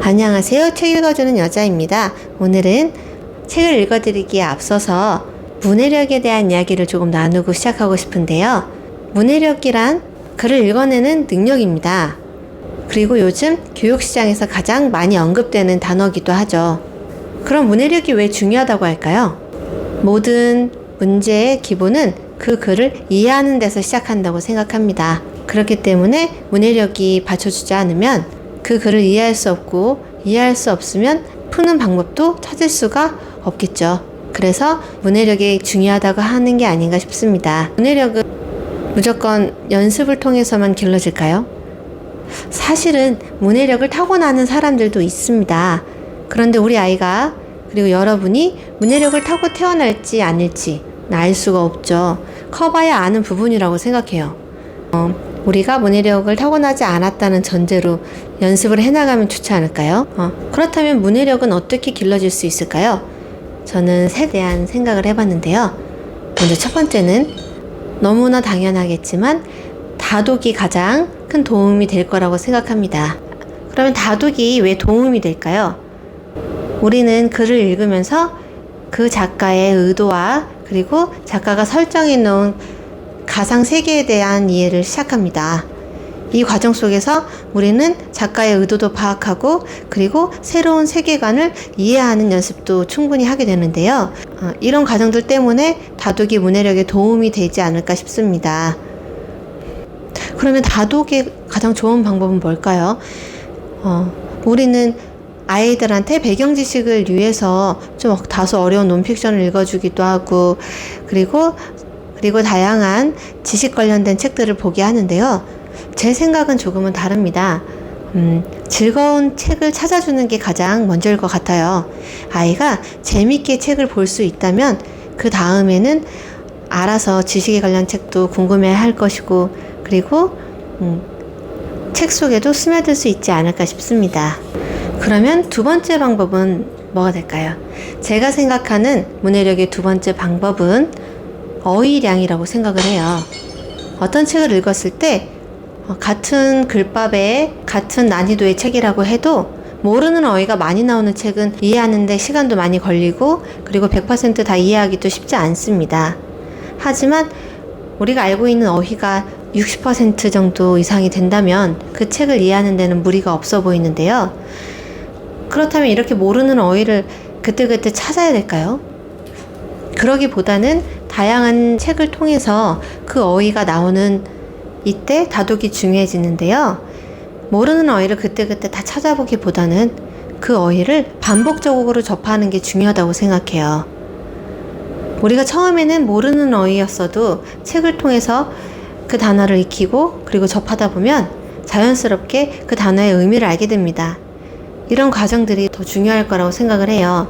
안녕하세요. 책 읽어주는 여자입니다. 오늘은 책을 읽어드리기에 앞서서 문해력에 대한 이야기를 조금 나누고 시작하고 싶은데요. 문해력이란 글을 읽어내는 능력입니다. 그리고 요즘 교육시장에서 가장 많이 언급되는 단어이기도 하죠. 그럼 문해력이 왜 중요하다고 할까요? 모든 문제의 기본은 그 글을 이해하는 데서 시작한다고 생각합니다. 그렇기 때문에 문해력이 받쳐주지 않으면 그 글을 이해할 수 없고, 이해할 수 없으면 푸는 방법도 찾을 수가 없겠죠. 그래서 문해력이 중요하다고 하는 게 아닌가 싶습니다. 문해력은 무조건 연습을 통해서만 길러질까요? 사실은 문해력을 타고나는 사람들도 있습니다. 그런데 우리 아이가, 그리고 여러분이 문해력을 타고 태어날지 아닐지 알 수가 없죠. 커봐야 아는 부분이라고 생각해요. 우리가 문해력을 타고나지 않았다는 전제로 연습을 해나가면 좋지 않을까요? 그렇다면 문해력은 어떻게 길러질 수 있을까요? 저는 셋에 대한 생각을 해봤는데요. 먼저 첫 번째는 너무나 당연하겠지만 다독이 가장 큰 도움이 될 거라고 생각합니다. 그러면 다독이 왜 도움이 될까요? 우리는 글을 읽으면서 그 작가의 의도와 그리고 작가가 설정해 놓은 가상 세계에 대한 이해를 시작합니다. 이 과정 속에서 우리는 작가의 의도도 파악하고 그리고 새로운 세계관을 이해하는 연습도 충분히 하게 되는데요. 이런 과정들 때문에 다독이 문해력에 도움이 되지 않을까 싶습니다. 그러면 다독의 가장 좋은 방법은 뭘까요? 우리는 아이들한테 배경 지식을 위해서 좀 다소 어려운 논픽션을 읽어주기도 하고 그리고 다양한 지식 관련된 책들을 보게 하는데요. 제 생각은 조금은 다릅니다. 즐거운 책을 찾아주는 게 가장 먼저일 것 같아요. 아이가 재밌게 책을 볼 수 있다면 그 다음에는 알아서 지식에 관련 책도 궁금해 할 것이고 그리고 책 속에도 스며들 수 있지 않을까 싶습니다. 그러면 두 번째 방법은 뭐가 될까요? 제가 생각하는 문해력의 두 번째 방법은 어휘량이라고 생각을 해요. 어떤 책을 읽었을 때 같은 글밥에 같은 난이도의 책이라고 해도 모르는 어휘가 많이 나오는 책은 이해하는데 시간도 많이 걸리고 그리고 100% 다 이해하기도 쉽지 않습니다. 하지만 우리가 알고 있는 어휘가 60% 정도 이상이 된다면 그 책을 이해하는 데는 무리가 없어 보이는데요. 그렇다면 이렇게 모르는 어휘를 그때그때 찾아야 될까요? 그러기보다는 다양한 책을 통해서 그 어휘가 나오는 이때 다독이 중요해지는데요. 모르는 어휘를 그때그때 다 찾아보기보다는 그 어휘를 반복적으로 접하는 게 중요하다고 생각해요. 우리가 처음에는 모르는 어휘였어도 책을 통해서 그 단어를 익히고 그리고 접하다 보면 자연스럽게 그 단어의 의미를 알게 됩니다. 이런 과정들이 더 중요할 거라고 생각을 해요.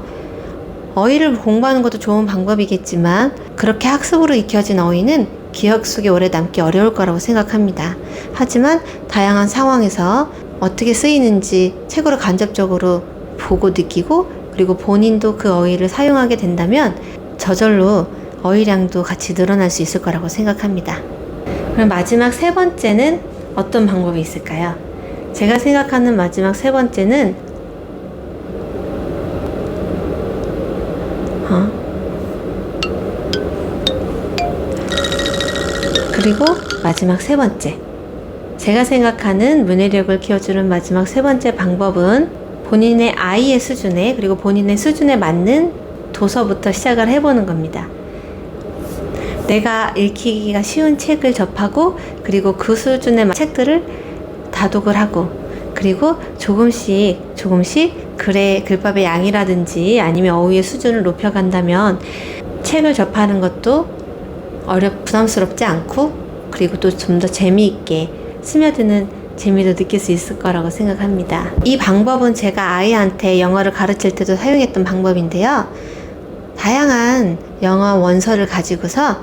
어휘를 공부하는 것도 좋은 방법이겠지만 그렇게 학습으로 익혀진 어휘는 기억 속에 오래 남기 어려울 거라고 생각합니다. 하지만 다양한 상황에서 어떻게 쓰이는지 책으로 간접적으로 보고 느끼고 그리고 본인도 그 어휘를 사용하게 된다면 저절로 어휘량도 같이 늘어날 수 있을 거라고 생각합니다. 그럼 마지막 세 번째는 어떤 방법이 있을까요? 제가 생각하는 마지막 세 번째는 그리고 마지막 세 번째, 제가 생각하는 문해력을 키워주는 마지막 세 번째 방법은 본인의 아이의 수준에 그리고 본인의 수준에 맞는 도서부터 시작을 해보는 겁니다. 내가 읽히기가 쉬운 책을 접하고 그리고 그 수준의 책들을 다독을 하고 그리고 조금씩 글의 글밥의 양이라든지 아니면 어휘의 수준을 높여간다면 책을 접하는 것도 부담스럽지 않고 그리고 또 좀 더 재미있게 스며드는 재미도 느낄 수 있을 거라고 생각합니다. 이 방법은 제가 아이한테 영어를 가르칠 때도 사용했던 방법인데요. 다양한 영어 원서를 가지고서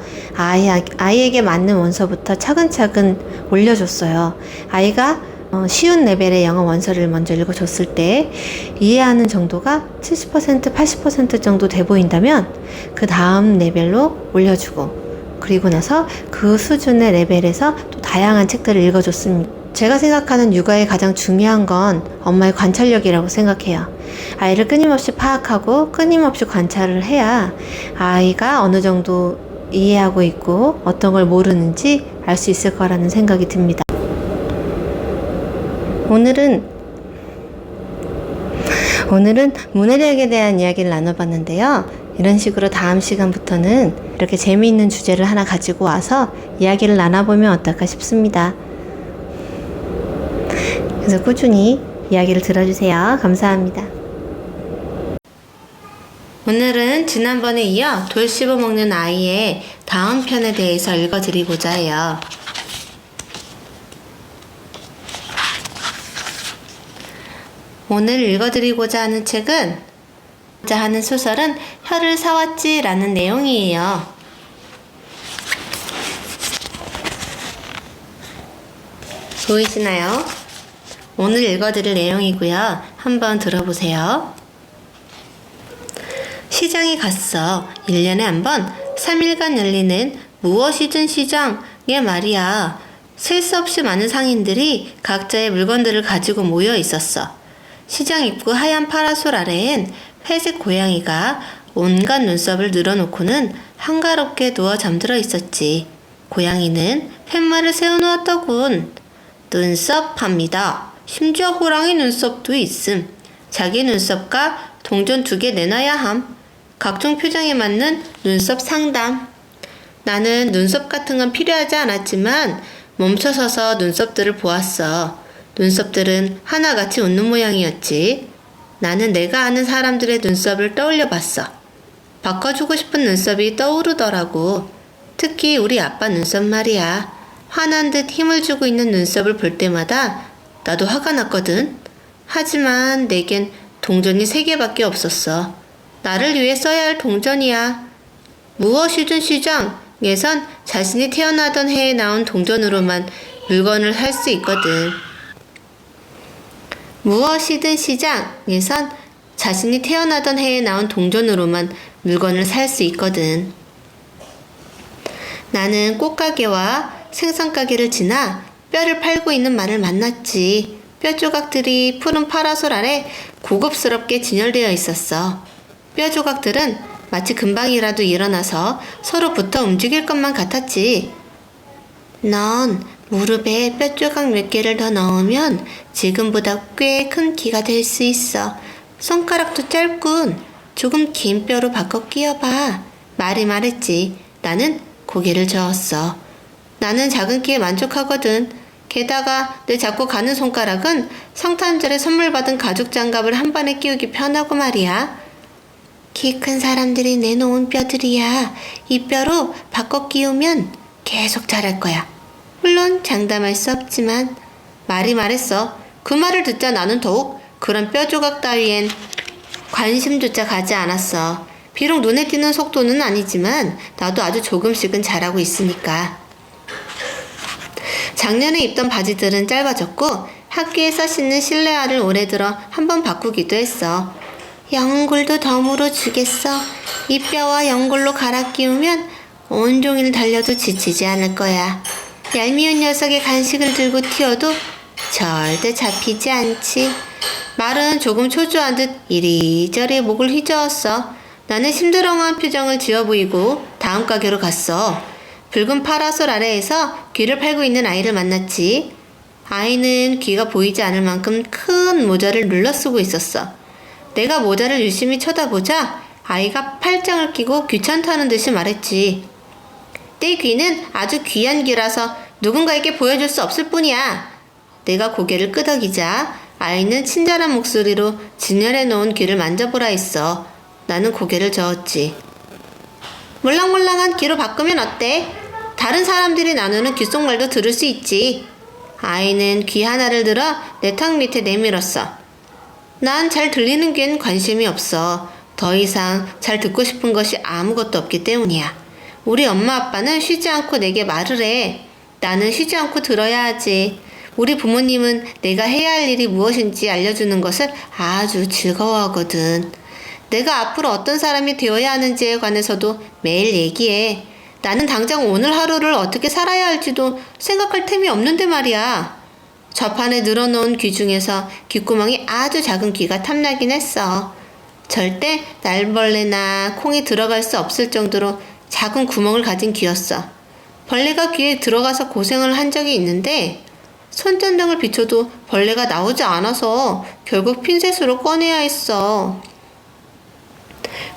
아이에게 맞는 원서부터 차근차근 올려줬어요. 아이가 쉬운 레벨의 영어 원서를 먼저 읽어줬을 때 이해하는 정도가 70%, 80% 정도 돼 보인다면 그 다음 레벨로 올려주고 그리고 나서 그 수준의 레벨에서 또 다양한 책들을 읽어줬습니다. 제가 생각하는 육아의 가장 중요한 건 엄마의 관찰력이라고 생각해요. 아이를 끊임없이 파악하고 끊임없이 관찰을 해야 아이가 어느 정도 이해하고 있고 어떤 걸 모르는지 알 수 있을 거라는 생각이 듭니다. 오늘은 문해력에 대한 이야기를 나눠봤는데요. 이런 식으로 다음 시간부터는 이렇게 재미있는 주제를 하나 가지고 와서 이야기를 나눠보면 어떨까 싶습니다. 그래서 꾸준히 이야기를 들어주세요. 감사합니다. 오늘은 지난번에 이어 돌 씹어먹는 아이의 다음 편에 대해서 읽어드리고자 해요. 오늘 읽어드리고자 하는 소설은 혀를 사왔지 라는 내용이에요. 보이시나요? 오늘 읽어드릴 내용이고요. 한번 들어보세요. 시장에 갔어. 1년에 한 번 3일간 열리는 무엇이든 시장에 말이야. 셀 수 없이 많은 상인들이 각자의 물건들을 가지고 모여 있었어. 시장 입구 하얀 파라솔 아래엔 회색 고양이가 온갖 눈썹을 늘어놓고는 한가롭게 누워 잠들어 있었지. 고양이는 팻말을 세워놓았더군. 눈썹 팝니다. 심지어 호랑이 눈썹도 있음. 자기 눈썹과 동전 2개 내놔야 함. 각종 표정에 맞는 눈썹 상담. 나는 눈썹 같은 건 필요하지 않았지만 멈춰서서 눈썹들을 보았어. 눈썹들은 하나같이 웃는 모양이었지. 나는 내가 아는 사람들의 눈썹을 떠올려 봤어. 바꿔주고 싶은 눈썹이 떠오르더라고. 특히 우리 아빠 눈썹 말이야. 화난 듯 힘을 주고 있는 눈썹을 볼 때마다 나도 화가 났거든. 하지만 내겐 동전이 3개밖에 없었어. 나를 위해 써야 할 동전이야. 무엇이든 시장에선 자신이 태어나던 해에 나온 동전으로만 물건을 살 수 있거든. 무엇이든 시장에선 자신이 태어나던 해에 나온 동전으로만 물건을 살 수 있거든. 나는 꽃가게와 생선가게를 지나 뼈를 팔고 있는 말을 만났지. 뼈 조각들이 푸른 파라솔 아래 고급스럽게 진열되어 있었어. 뼈 조각들은 마치 금방이라도 일어나서 서로 붙어 움직일 것만 같았지. 넌 무릎에 뼈 조각 몇 개를 더 넣으면 지금보다 꽤 큰 키가 될 수 있어. 손가락도 짧군. 조금 긴 뼈로 바꿔 끼워봐. 말이 말했지. 나는 고개를 저었어. 나는 작은 키에 만족하거든. 게다가 내 작고 가는 손가락은 성탄절에 선물 받은 가죽 장갑을 한 번에 끼우기 편하고 말이야. 키 큰 사람들이 내놓은 뼈들이야. 이 뼈로 바꿔 끼우면 계속 자랄 거야. 물론 장담할 수 없지만. 말이 말했어. 그 말을 듣자 나는 더욱 그런 뼈 조각 따위엔 관심조차 가지 않았어. 비록 눈에 띄는 속도는 아니지만 나도 아주 조금씩은 자라고 있으니까. 작년에 입던 바지들은 짧아졌고 학교에서 신는 실내화를 올해 들어 한번 바꾸기도 했어. 연골도 더 물어주겠어. 이 뼈와 연골로 갈아 끼우면 온종일 달려도 지치지 않을 거야. 얄미운 녀석의 간식을 들고 튀어도 절대 잡히지 않지. 말은 조금 초조한 듯 이리저리 목을 휘저었어. 나는 심드렁한 표정을 지어 보이고 다음 가게로 갔어. 붉은 파라솔 아래에서 귀를 팔고 있는 아이를 만났지. 아이는 귀가 보이지 않을 만큼 큰 모자를 눌러 쓰고 있었어. 내가 모자를 유심히 쳐다보자 아이가 팔짱을 끼고 귀찮다는 듯이 말했지. 내 귀는 아주 귀한 귀라서 누군가에게 보여줄 수 없을 뿐이야. 내가 고개를 끄덕이자 아이는 친절한 목소리로 진열해 놓은 귀를 만져보라 했어. 나는 고개를 저었지. 몰랑몰랑한 귀로 바꾸면 어때? 다른 사람들이 나누는 귓속말도 들을 수 있지. 아이는 귀 하나를 들어 내 턱 밑에 내밀었어. 난 잘 들리는 귀엔 관심이 없어. 더 이상 잘 듣고 싶은 것이 아무것도 없기 때문이야. 우리 엄마 아빠는 쉬지 않고 내게 말을 해. 나는 쉬지 않고 들어야 하지. 우리 부모님은 내가 해야 할 일이 무엇인지 알려주는 것을 아주 즐거워하거든. 내가 앞으로 어떤 사람이 되어야 하는지에 관해서도 매일 얘기해. 나는 당장 오늘 하루를 어떻게 살아야 할지도 생각할 틈이 없는데 말이야. 좌판에 늘어놓은 귀 중에서 귓구멍이 아주 작은 귀가 탐나긴 했어. 절대 날벌레나 콩이 들어갈 수 없을 정도로 작은 구멍을 가진 귀였어. 벌레가 귀에 들어가서 고생을 한 적이 있는데 손전등을 비춰도 벌레가 나오지 않아서 결국 핀셋으로 꺼내야 했어.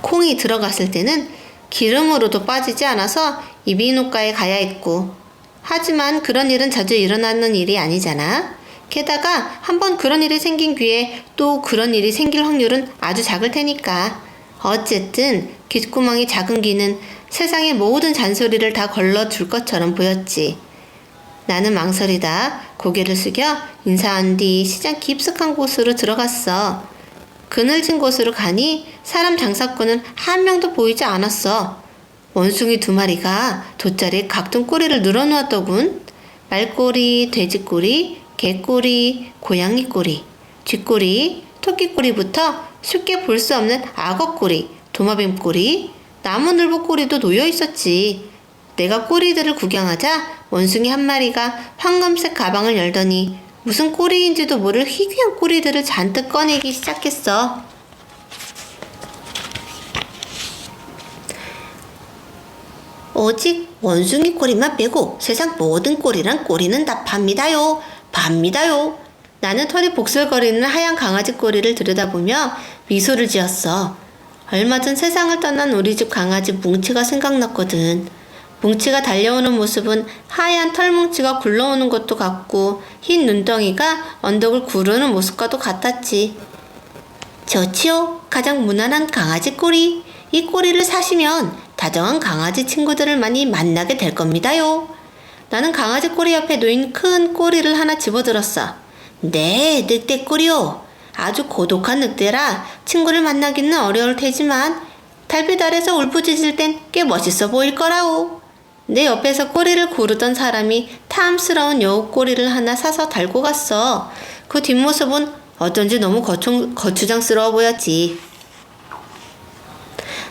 콩이 들어갔을 때는 기름으로도 빠지지 않아서 이비인후과에 가야 했고, 하지만 그런 일은 자주 일어나는 일이 아니잖아. 게다가 한번 그런 일이 생긴 귀에 또 그런 일이 생길 확률은 아주 작을 테니까. 어쨌든 귓구멍이 작은 귀는 세상의 모든 잔소리를 다 걸러줄 것처럼 보였지. 나는 망설이다 고개를 숙여 인사한 뒤 시장 깊숙한 곳으로 들어갔어. 그늘진 곳으로 가니 사람 장사꾼은 한 명도 보이지 않았어. 원숭이 2마리가 돗자리에 각종 꼬리를 늘어놓았더군. 말꼬리, 돼지꼬리, 개꼬리, 고양이 꼬리, 쥐꼬리, 토끼 꼬리부터 쉽게 볼 수 없는 악어 꼬리, 도마뱀 꼬리, 나무늘보 꼬리도 놓여 있었지. 내가 꼬리들을 구경하자 원숭이 1마리가 황금색 가방을 열더니 무슨 꼬리인지도 모를 희귀한 꼬리들을 잔뜩 꺼내기 시작했어. 오직 원숭이 꼬리만 빼고 세상 모든 꼬리랑 꼬리는 다 팝니다요. 팝니다요. 나는 털이 복슬거리는 하얀 강아지 꼬리를 들여다보며 미소를 지었어. 얼마 전 세상을 떠난 우리 집 강아지 뭉치가 생각났거든. 뭉치가 달려오는 모습은 하얀 털뭉치가 굴러오는 것도 같고 흰 눈덩이가 언덕을 구르는 모습과도 같았지. 좋지요. 가장 무난한 강아지 꼬리. 이 꼬리를 사시면 다정한 강아지 친구들을 많이 만나게 될 겁니다요. 나는 강아지 꼬리 옆에 놓인 큰 꼬리를 하나 집어들었어. 네, 늑대 꼬리요. 아주 고독한 늑대라 친구를 만나기는 어려울 테지만 달빛 아래서 울부짖을 땐 꽤 멋있어 보일 거라오. 내 옆에서 꼬리를 고르던 사람이 탐스러운 여우 꼬리를 하나 사서 달고 갔어. 그 뒷모습은 어쩐지 너무 거추장스러워 보였지.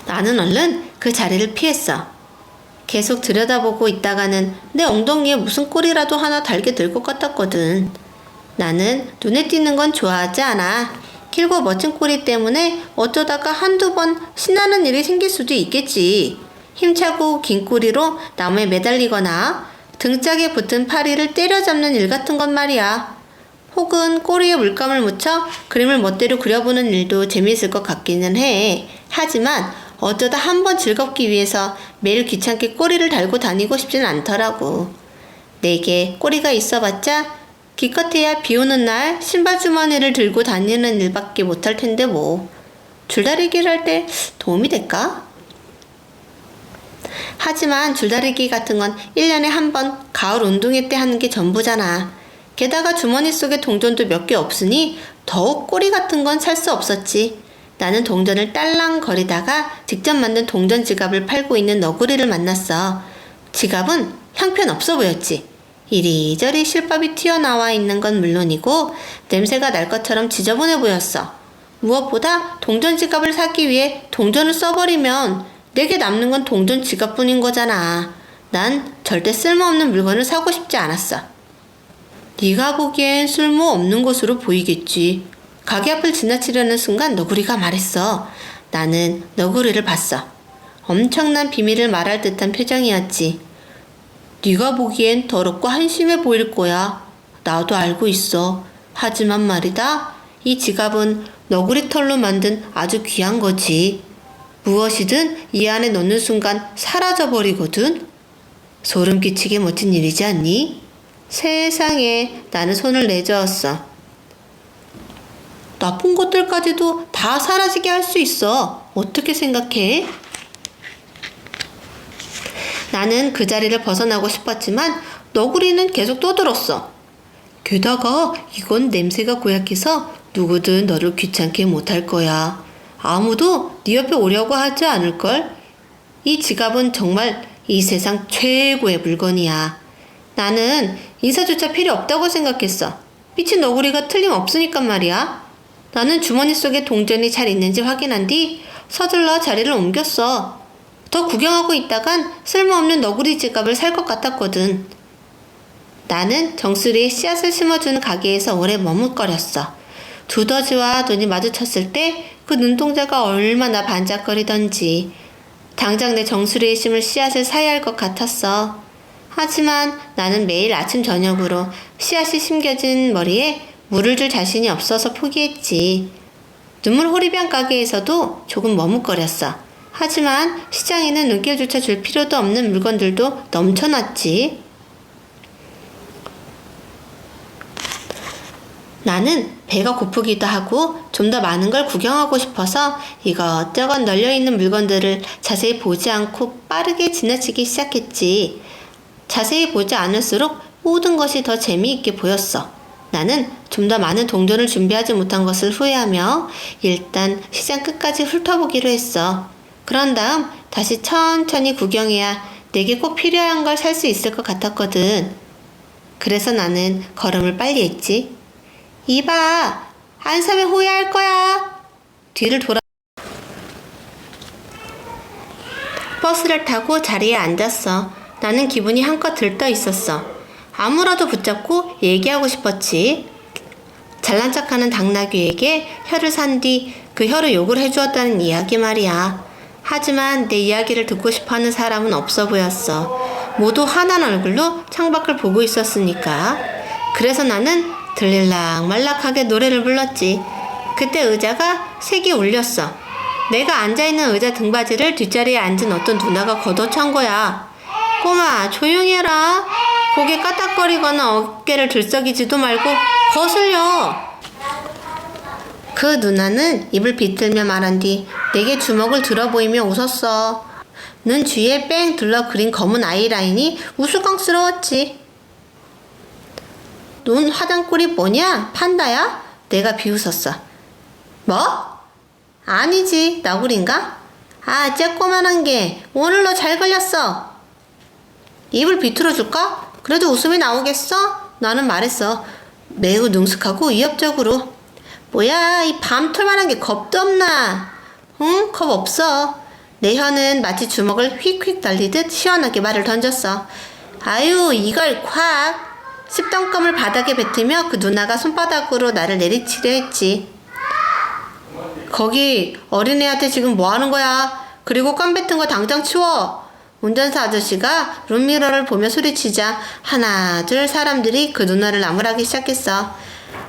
나는 얼른 그 자리를 피했어. 계속 들여다보고 있다가는 내 엉덩이에 무슨 꼬리라도 하나 달게 될 것 같았거든. 나는 눈에 띄는 건 좋아하지 않아. 길고 멋진 꼬리 때문에 어쩌다가 한두 번 신나는 일이 생길 수도 있겠지. 힘차고 긴 꼬리로 나무에 매달리거나 등짝에 붙은 파리를 때려잡는 일 같은 건 말이야. 혹은 꼬리에 물감을 묻혀 그림을 멋대로 그려보는 일도 재미있을 것 같기는 해. 하지만 어쩌다 한번 즐겁기 위해서 매일 귀찮게 꼬리를 달고 다니고 싶지는 않더라고. 내게 꼬리가 있어봤자 기껏해야 비오는 날 신발 주머니를 들고 다니는 일밖에 못할 텐데 뭐. 줄다리기를 할 때 도움이 될까? 하지만 줄다리기 같은 건 1년에 한 번 가을 운동회 때 하는 게 전부잖아. 게다가 주머니 속에 동전도 몇 개 없으니 더욱 꼬리 같은 건 살 수 없었지. 나는 동전을 딸랑거리다가 직접 만든 동전 지갑을 팔고 있는 너구리를 만났어. 지갑은 형편없어 보였지. 이리저리 실밥이 튀어나와 있는 건 물론이고 냄새가 날 것처럼 지저분해 보였어. 무엇보다 동전 지갑을 사기 위해 동전을 써버리면 내게 남는 건 동전 지갑뿐인 거잖아. 난 절대 쓸모없는 물건을 사고 싶지 않았어. 네가 보기엔 쓸모없는 것으로 보이겠지. 가게 앞을 지나치려는 순간 너구리가 말했어. 나는 너구리를 봤어. 엄청난 비밀을 말할 듯한 표정이었지. 네가 보기엔 더럽고 한심해 보일 거야. 나도 알고 있어. 하지만 말이다. 이 지갑은 너구리 털로 만든 아주 귀한 거지. 무엇이든 이 안에 넣는 순간 사라져버리거든. 소름 끼치게 멋진 일이지 않니? 세상에, 나는 손을 내저었어. 나쁜 것들까지도 다 사라지게 할 수 있어. 어떻게 생각해? 나는 그 자리를 벗어나고 싶었지만 너구리는 계속 떠들었어. 게다가 이건 냄새가 고약해서 누구든 너를 귀찮게 못할 거야. 아무도 네 옆에 오려고 하지 않을걸? 이 지갑은 정말 이 세상 최고의 물건이야. 나는 인사조차 필요 없다고 생각했어. 미친 너구리가 틀림없으니까 말이야. 나는 주머니 속에 동전이 잘 있는지 확인한 뒤 서둘러 자리를 옮겼어. 더 구경하고 있다간 쓸모없는 너구리 지갑을 살 것 같았거든. 나는 정수리에 씨앗을 심어주는 가게에서 오래 머뭇거렸어. 두더지와 눈이 마주쳤을 때 그 눈동자가 얼마나 반짝거리던지. 당장 내 정수리에 심을 씨앗을 사야 할 것 같았어. 하지만 나는 매일 아침 저녁으로 씨앗이 심겨진 머리에 물을 줄 자신이 없어서 포기했지. 눈물 호리병 가게에서도 조금 머뭇거렸어. 하지만 시장에는 눈길조차 줄 필요도 없는 물건들도 넘쳐났지. 나는 배가 고프기도 하고 좀 더 많은 걸 구경하고 싶어서 이것저것 널려있는 물건들을 자세히 보지 않고 빠르게 지나치기 시작했지. 자세히 보지 않을수록 모든 것이 더 재미있게 보였어. 나는 좀 더 많은 동전을 준비하지 못한 것을 후회하며 일단 시장 끝까지 훑어보기로 했어. 그런 다음 다시 천천히 구경해야 내게 꼭 필요한 걸 살 수 있을 것 같았거든. 그래서 나는 걸음을 빨리 했지. 이봐, 안 사면 후회할 거야. 뒤를 돌아 버스를 타고 자리에 앉았어. 나는 기분이 한껏 들떠 있었어. 아무라도 붙잡고 얘기하고 싶었지. 잘난 척하는 당나귀에게 혀를 산 뒤 그 혀로 욕을 해주었다는 이야기 말이야. 하지만 내 이야기를 듣고 싶어하는 사람은 없어 보였어. 모두 화난 얼굴로 창밖을 보고 있었으니까. 그래서 나는 들릴락 말락하게 노래를 불렀지. 그때 의자가 색이 울렸어. 내가 앉아있는 의자 등받이를 뒷자리에 앉은 어떤 누나가 걷어찬 거야. 꼬마, 조용히 해라. 고개 까딱거리거나 어깨를 들썩이지도 말고 거슬려. 그 누나는 입을 비틀며 말한 뒤 내게 주먹을 들어 보이며 웃었어. 눈 주위에 뺑 둘러 그린 검은 아이라인이 우스꽝스러웠지. 눈 화장꼴이 뭐냐? 판다야? 내가 비웃었어. 뭐? 아니지, 너구리인가? 아, 쬐꼬만한 게 오늘 너 잘 걸렸어. 입을 비틀어 줄까? 그래도 웃음이 나오겠어? 나는 말했어. 매우 능숙하고 위협적으로. 뭐야, 이 밤톨만한 게 겁도 없나? 응, 겁 없어. 내 혀는 마치 주먹을 휙휙 날리듯 시원하게 말을 던졌어. 아유, 이걸 콱. 씹던껌을 바닥에 뱉으며 그 누나가 손바닥으로 나를 내리치려 했지. 거기 어린애한테 지금 뭐 하는 거야? 그리고 껌 뱉은 거 당장 치워. 운전사 아저씨가 룸미러를 보며 소리치자 하나 둘 사람들이 그 누나를 나무라기 시작했어.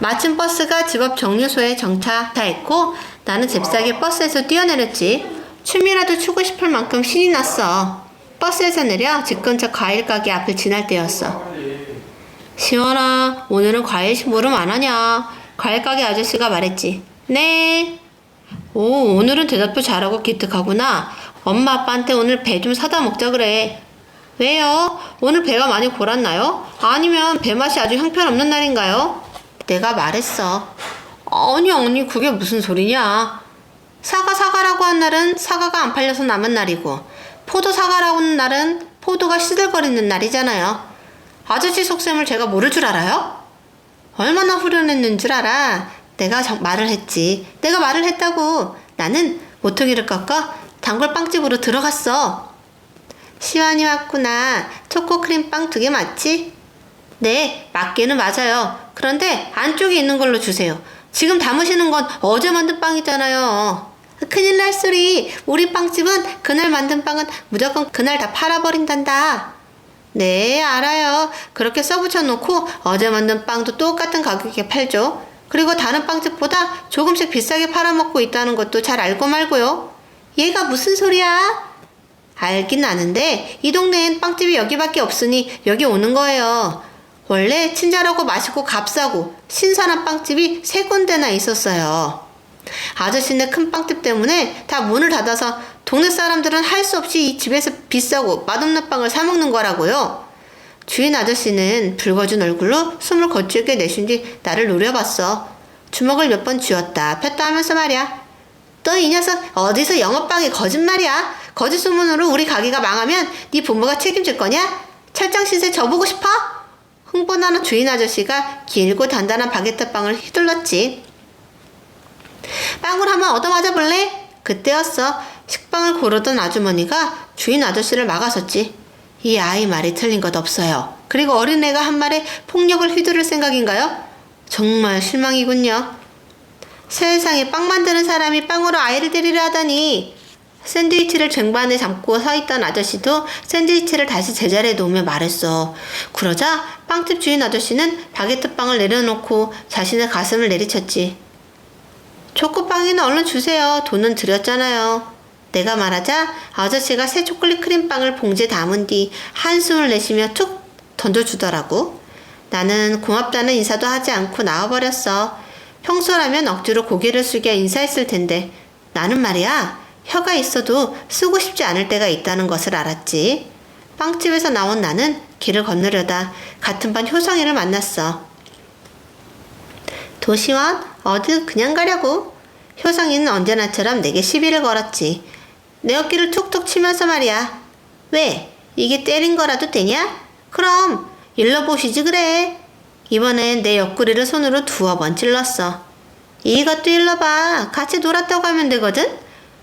마침 버스가 집 앞 정류소에 정차했고 나는 잽싸게 버스에서 뛰어내렸지. 춤이라도 추고 싶을 만큼 신이 났어. 버스에서 내려 집 근처 과일 가게 앞을 지날 때였어. 시원아, 오늘은 과일 심부름 안 하냐? 과일 가게 아저씨가 말했지. 네. 오, 오늘은 대답도 잘하고 기특하구나. 엄마 아빠한테 오늘 배 좀 사다 먹자 그래. 왜요? 오늘 배가 많이 골았나요? 아니면 배 맛이 아주 형편없는 날인가요? 내가 말했어. 아니 그게 무슨 소리냐. 사과라고 한 날은 사과가 안 팔려서 남은 날이고 사과라고 하는 날은 포도가 시들거리는 날이잖아요. 아저씨 속셈을 제가 모를 줄 알아요? 얼마나 후련했는 줄 알아. 내가 말을 했지. 내가 말을 했다고. 나는 모퉁이를 꺾어 단골 빵집으로 들어갔어. 시완이 왔구나. 초코크림빵 2개 맞지? 네, 맞게는 맞아요. 그런데 안쪽에 있는 걸로 주세요. 지금 담으시는 건 어제 만든 빵이잖아요. 큰일 날 소리. 우리 빵집은 그날 만든 빵은 무조건 그날 다 팔아버린단다. 네, 알아요. 그렇게 써붙여 놓고 어제 만든 빵도 똑같은 가격에 팔죠. 그리고 다른 빵집보다 조금씩 비싸게 팔아먹고 있다는 것도 잘 알고 말고요. 얘가 무슨 소리야? 알긴 아는데 이 동네엔 빵집이 여기밖에 없으니 여기 오는 거예요. 원래 친절하고 맛있고 값싸고 신선한 빵집이 3군데나 있었어요. 아저씨네 큰 빵집 때문에 다 문을 닫아서 동네 사람들은 할 수 없이 이 집에서 비싸고 맛없는 빵을 사 먹는 거라고요. 주인 아저씨는 붉어진 얼굴로 숨을 거칠게 내쉰 뒤 나를 노려봤어. 주먹을 몇 번 쥐었다 폈다 하면서 말이야. 너 이 녀석 어디서 영업방해 거짓말이야. 거짓 소문으로 우리 가게가 망하면 네 부모가 책임질 거냐? 철장 신세 져보고 싶어? 흥분하는 주인 아저씨가 길고 단단한 바게트 빵을 휘둘렀지. 빵을 한번 얻어맞아 볼래? 그때였어. 식빵을 고르던 아주머니가 주인 아저씨를 막아섰지. 이 아이 말이 틀린 것 없어요. 그리고 어린애가 한 말에 폭력을 휘두를 생각인가요? 정말 실망이군요. 세상에 빵 만드는 사람이 빵으로 아이를 데리려 하다니. 샌드위치를 쟁반에 잡고 서 있던 아저씨도 샌드위치를 다시 제자리에 놓으며 말했어. 그러자 빵집 주인 아저씨는 바게트 빵을 내려놓고 자신의 가슴을 내리쳤지. 초코빵이는 얼른 주세요. 돈은 드렸잖아요. 내가 말하자 아저씨가 새 초콜릿 크림빵을 봉지에 담은 뒤 한숨을 내쉬며 툭 던져주더라고. 나는 고맙다는 인사도 하지 않고 나와버렸어. 평소라면 억지로 고개를 숙여 인사했을 텐데 나는 말이야, 혀가 있어도 쓰고 싶지 않을 때가 있다는 것을 알았지. 빵집에서 나온 나는 길을 건너려다 같은 반 효성이를 만났어. 도시원, 어디 그냥 가려고. 효성이는 언제나처럼 내게 시비를 걸었지. 내 어깨를 툭툭 치면서 말이야. 왜? 이게 때린 거라도 되냐? 그럼 일러 보시지 그래. 이번엔 내 옆구리를 손으로 2번 찔렀어. 이것도 일러봐. 같이 놀았다고 하면 되거든?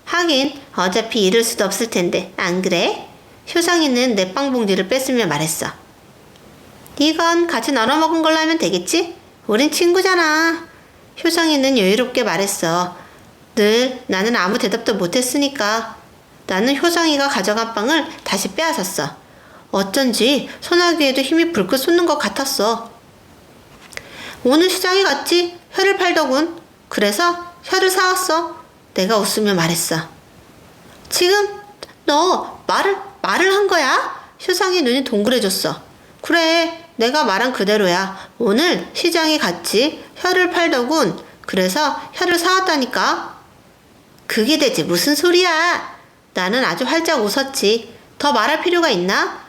하긴 어차피 잃을 수도 없을 텐데 안 그래? 효성이는 내 빵봉지를 뺐으며 말했어. 이건 같이 나눠 먹은 걸로 하면 되겠지? 우린 친구잖아. 효성이는 여유롭게 말했어. 늘 나는 아무 대답도 못했으니까. 나는 효성이가 가져간 빵을 다시 빼앗았어. 어쩐지 소나기에도 힘이 불끈 솟는 것 같았어. 오늘 시장에 갔지? 혀를 팔더군. 그래서 혀를 사왔어. 내가 웃으며 말했어. 지금 너 말을 한 거야? 효성이 눈이 동그래졌어. 그래, 내가 말한 그대로야. 오늘 시장에 갔지? 혀를 팔더군. 그래서 혀를 사왔다니까. 그게 대체 무슨 소리야? 나는 아주 활짝 웃었지. 더 말할 필요가 있나?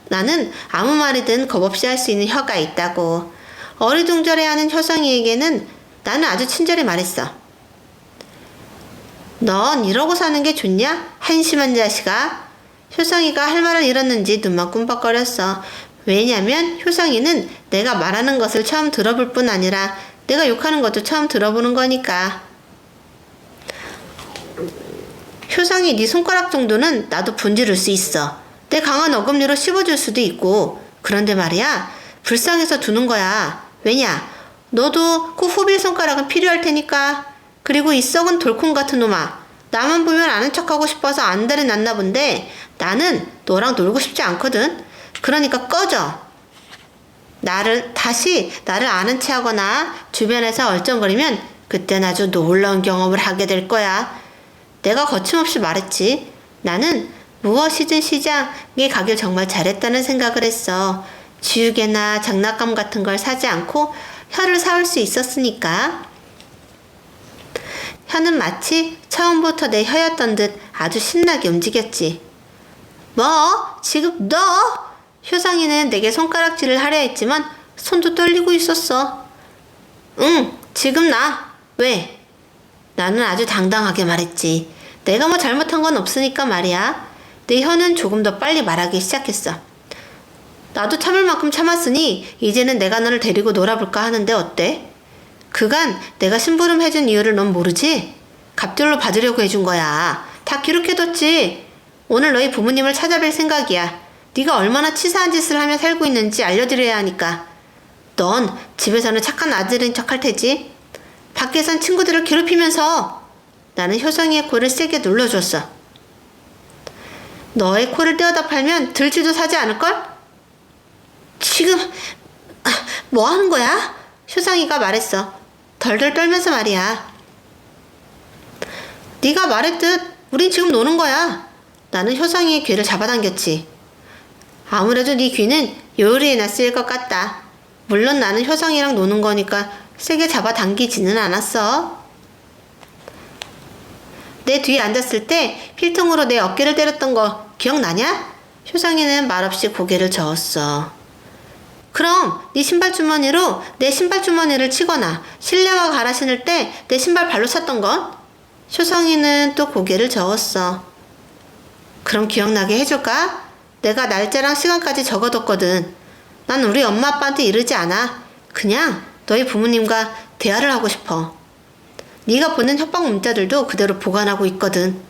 나는 아무 말이든 겁없이 할 수 있는 혀가 있다고. 어리둥절해하는 효성이에게는 나는 아주 친절히 말했어. 넌 이러고 사는 게 좋냐? 한심한 자식아. 효성이가 할 말을 잃었는지 눈만 꿈벅거렸어. 왜냐면 효성이는 내가 말하는 것을 처음 들어볼 뿐 아니라 내가 욕하는 것도 처음 들어보는 거니까. 효성이 네 손가락 정도는 나도 분지를 수 있어. 내 강한 어금니로 씹어줄 수도 있고. 그런데 말이야, 불쌍해서 두는 거야. 왜냐? 너도 꼭 후빌 손가락은 필요할 테니까. 그리고 이 썩은 돌콩 같은 놈아. 나만 보면 아는 척하고 싶어서 안달이 났나 본데 나는 너랑 놀고 싶지 않거든. 그러니까 꺼져. 다시 나를 아는 체 하거나 주변에서 얼쩡거리면 그땐 아주 놀라운 경험을 하게 될 거야. 내가 거침없이 말했지. 나는 무엇이든 시장에 가길 정말 잘했다는 생각을 했어. 지우개나 장난감 같은 걸 사지 않고 혀를 사올 수 있었으니까. 혀는 마치 처음부터 내 혀였던 듯 아주 신나게 움직였지. 뭐? 지금 너? 효상이는 내게 손가락질을 하려 했지만 손도 떨리고 있었어. 응, 지금 나. 왜? 나는 아주 당당하게 말했지. 내가 뭐 잘못한 건 없으니까 말이야. 내 혀는 조금 더 빨리 말하기 시작했어. 나도 참을 만큼 참았으니 이제는 내가 너를 데리고 놀아볼까 하는데 어때? 그간 내가 심부름 해준 이유를 넌 모르지? 갑절로 받으려고 해준 거야. 다 기록해뒀지. 오늘 너희 부모님을 찾아뵐 생각이야. 네가 얼마나 치사한 짓을 하며 살고 있는지 알려드려야 하니까. 넌 집에서는 착한 아들인 척할 테지. 밖에선 친구들을 괴롭히면서. 나는 효성이의 코를 세게 눌러줬어. 너의 코를 떼어다 팔면 들쥐도 사지 않을걸? 지금 뭐 하는 거야? 효성이가 말했어. 덜덜 떨면서 말이야. 네가 말했듯 우린 지금 노는 거야. 나는 효성이의 귀를 잡아당겼지. 아무래도 네 귀는 요리에나 쓰일 것 같다. 물론 나는 효성이랑 노는 거니까 세게 잡아당기지는 않았어. 내 뒤에 앉았을 때 필통으로 내 어깨를 때렸던 거 기억나냐? 효성이는 말없이 고개를 저었어. 그럼 네 신발 주머니로 내 신발 주머니를 치거나 실내화 갈아 신을 때 내 신발 발로 찼던 건? 효성이는 또 고개를 저었어. 그럼 기억나게 해줄까? 내가 날짜랑 시간까지 적어뒀거든. 난 우리 엄마 아빠한테 이르지 않아. 그냥 너희 부모님과 대화를 하고 싶어. 네가 보낸 협박 문자들도 그대로 보관하고 있거든.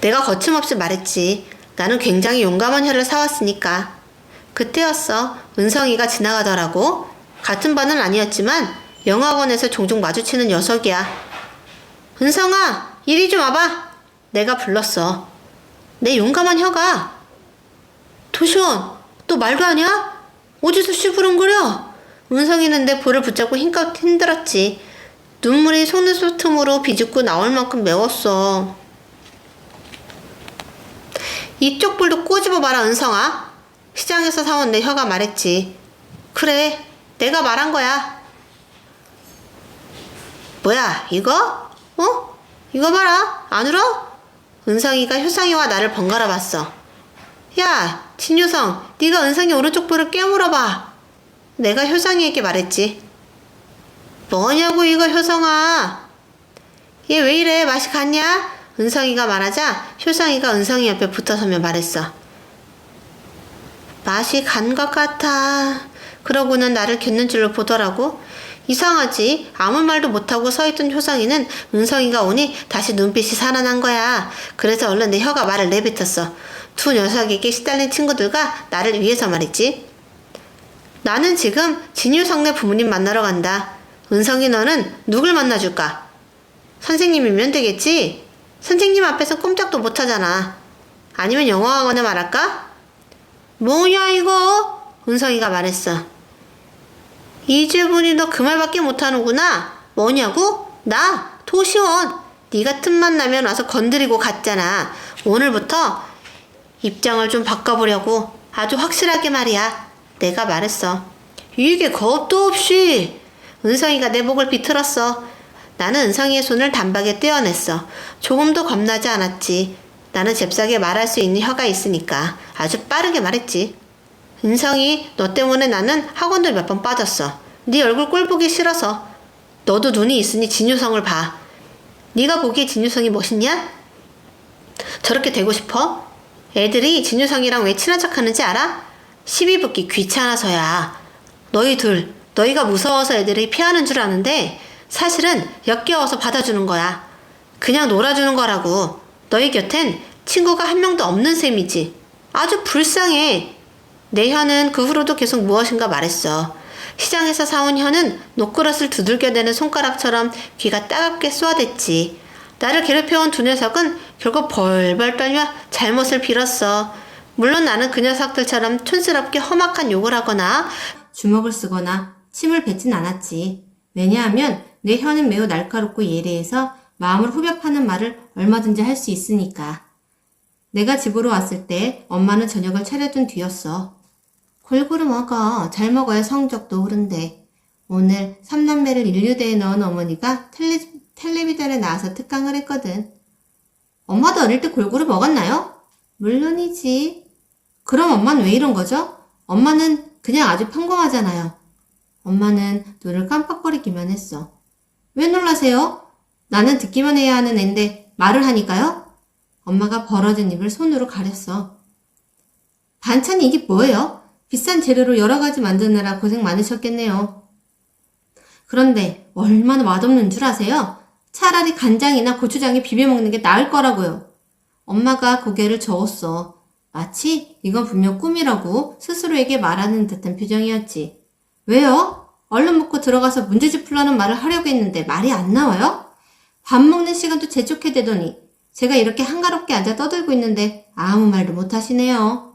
내가 거침없이 말했지. 나는 굉장히 용감한 혀를 사왔으니까. 그때였어. 은성이가 지나가더라고. 같은 반은 아니었지만 영화관에서 종종 마주치는 녀석이야. 은성아, 이리 좀 와봐. 내가 불렀어. 내 용감한 혀가. 도시원, 너 말도 하냐? 어디서 씨부름거려? 은성이는 내 볼을 붙잡고 힘껏 흔들었지. 눈물이 속눈썹 틈으로 비집고 나올 만큼 매웠어. 이쪽 볼도 꼬집어봐라, 은성아. 시장에서 사온 내 혀가 말했지. 그래, 내가 말한 거야. 뭐야, 이거? 이거 봐라, 안 울어? 은성이가 효상이와 나를 번갈아 봤어. 야, 진효성, 네가 은성이 오른쪽 볼을 깨물어봐. 내가 효상이에게 말했지. 뭐냐고 이거 효성아. 얘 왜 이래, 맛이 갔냐? 은성이가 말하자 효상이가 은성이 옆에 붙어서며 말했어. 맛이 간 것 같아. 그러고는 나를 곁는 줄로 보더라고. 이상하지. 아무 말도 못하고 서있던 효상이는 은성이가 오니 다시 눈빛이 살아난 거야. 그래서 얼른 내 혀가 말을 내뱉었어. 두 녀석에게 시달린 친구들과 나를 위해서 말했지. 나는 지금 진유성네 부모님 만나러 간다. 은성이 너는 누굴 만나줄까? 선생님이면 되겠지? 선생님 앞에서 꼼짝도 못하잖아. 아니면 영어학원에 말할까? 뭐냐 이거? 은성이가 말했어. 이제 보니 너 그 말밖에 못하는구나. 뭐냐고? 나 도시원. 네가 틈만 나면 와서 건드리고 갔잖아. 오늘부터 입장을 좀 바꿔보려고. 아주 확실하게 말이야. 내가 말했어. 이게 겁도 없이. 은성이가 내 목을 비틀었어. 나는 은성이의 손을 단박에 떼어냈어. 조금도 겁나지 않았지. 나는 잽싸게 말할 수 있는 혀가 있으니까 아주 빠르게 말했지. 은성이, 너 때문에 나는 학원도 몇 번 빠졌어. 네 얼굴 꼴 보기 싫어서. 너도 눈이 있으니 진유성을 봐. 네가 보기에 진유성이 멋있냐? 저렇게 되고 싶어? 애들이 진유성이랑 왜 친한 척하는지 알아? 시비 붙기 귀찮아서야. 너희가 무서워서 애들이 피하는 줄 아는데 사실은 역겨워서 받아주는 거야. 그냥 놀아주는 거라고. 너희 곁엔 친구가 한 명도 없는 셈이지. 아주 불쌍해. 내 혀는 그 후로도 계속 무엇인가 말했어. 시장에서 사온 혀는 노크릇을 두들겨대는 손가락처럼 귀가 따갑게 쏘아댔지. 나를 괴롭혀온 두 녀석은 결국 벌벌 떨며 잘못을 빌었어. 물론 나는 그 녀석들처럼 촌스럽게 험악한 욕을 하거나 주먹을 쓰거나 침을 뱉진 않았지. 왜냐하면 내 혀는 매우 날카롭고 예리해서 마음을 후벼 파는 말을 얼마든지 할 수 있으니까. 내가 집으로 왔을 때 엄마는 저녁을 차려둔 뒤였어. 골고루 먹어. 잘 먹어야 성적도 오른대. 오늘 3남매를 인류대에 넣은 어머니가 텔레비전에 나와서 특강을 했거든. 엄마도 어릴 때 골고루 먹었나요? 물론이지. 그럼 엄마는 왜 이런 거죠? 엄마는 그냥 아주 평범하잖아요. 엄마는 눈을 깜빡거리기만 했어. 왜 놀라세요? 나는 듣기만 해야 하는 앤데 말을 하니까요? 엄마가 벌어진 입을 손으로 가렸어. 반찬이 이게 뭐예요? 비싼 재료로 여러 가지 만드느라 고생 많으셨겠네요. 그런데 얼마나 맛없는 줄 아세요? 차라리 간장이나 고추장에 비벼 먹는 게 나을 거라고요. 엄마가 고개를 저었어. 마치 이건 분명 꿈이라고 스스로에게 말하는 듯한 표정이었지. 왜요? 얼른 먹고 들어가서 문제집 풀라는 말을 하려고 했는데 말이 안 나와요? 밥 먹는 시간도 재촉해 대더니 제가 이렇게 한가롭게 앉아 떠들고 있는데 아무 말도 못 하시네요.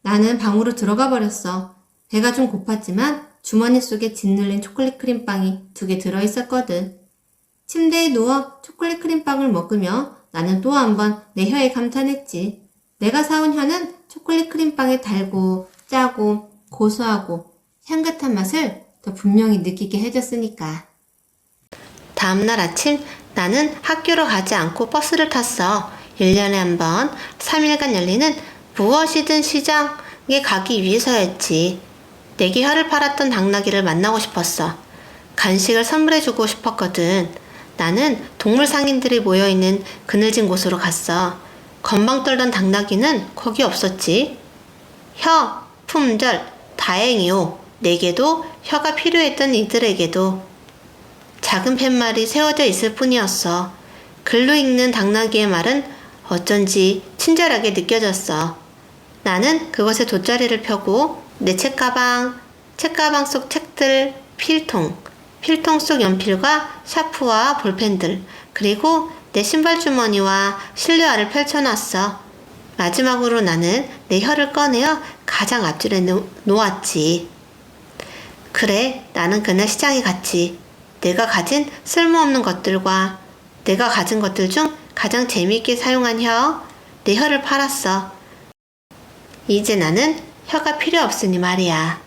나는 방으로 들어가 버렸어. 배가 좀 고팠지만 주머니 속에 짓눌린 초콜릿 크림빵이 2개 들어있었거든. 침대에 누워 초콜릿 크림빵을 먹으며 나는 또 한 번 내 혀에 감탄했지. 내가 사온 혀는 초콜릿 크림빵의 달고 짜고 고소하고 향긋한 맛을 더 분명히 느끼게 해줬으니까. 다음날 아침 나는 학교로 가지 않고 버스를 탔어. 1년에 한 번 3일간 열리는 무엇이든 시장에 가기 위해서였지. 내게 혀를 팔았던 당나귀를 만나고 싶었어. 간식을 선물해주고 싶었거든. 나는 동물 상인들이 모여있는 그늘진 곳으로 갔어. 건방 떨던 당나귀는 거기 없었지. 혀, 품절, 다행이요. 내게도 혀가 필요했던 이들에게도. 작은 팻말이 세워져 있을 뿐이었어. 글로 읽는 당나귀의 말은 어쩐지 친절하게 느껴졌어. 나는 그것에 돗자리를 펴고 내 책가방 속 책들, 필통 속 연필과 샤프와 볼펜들, 그리고 내 신발 주머니와 실내화를 펼쳐놨어. 마지막으로 나는 내 혀를 꺼내어 가장 앞줄에 놓았지. 그래, 나는 그날 시장에 갔지. 내가 가진 쓸모없는 것들과 내가 가진 것들 중 가장 재미있게 사용한 내 혀를 팔았어. 이제 나는 혀가 필요 없으니 말이야.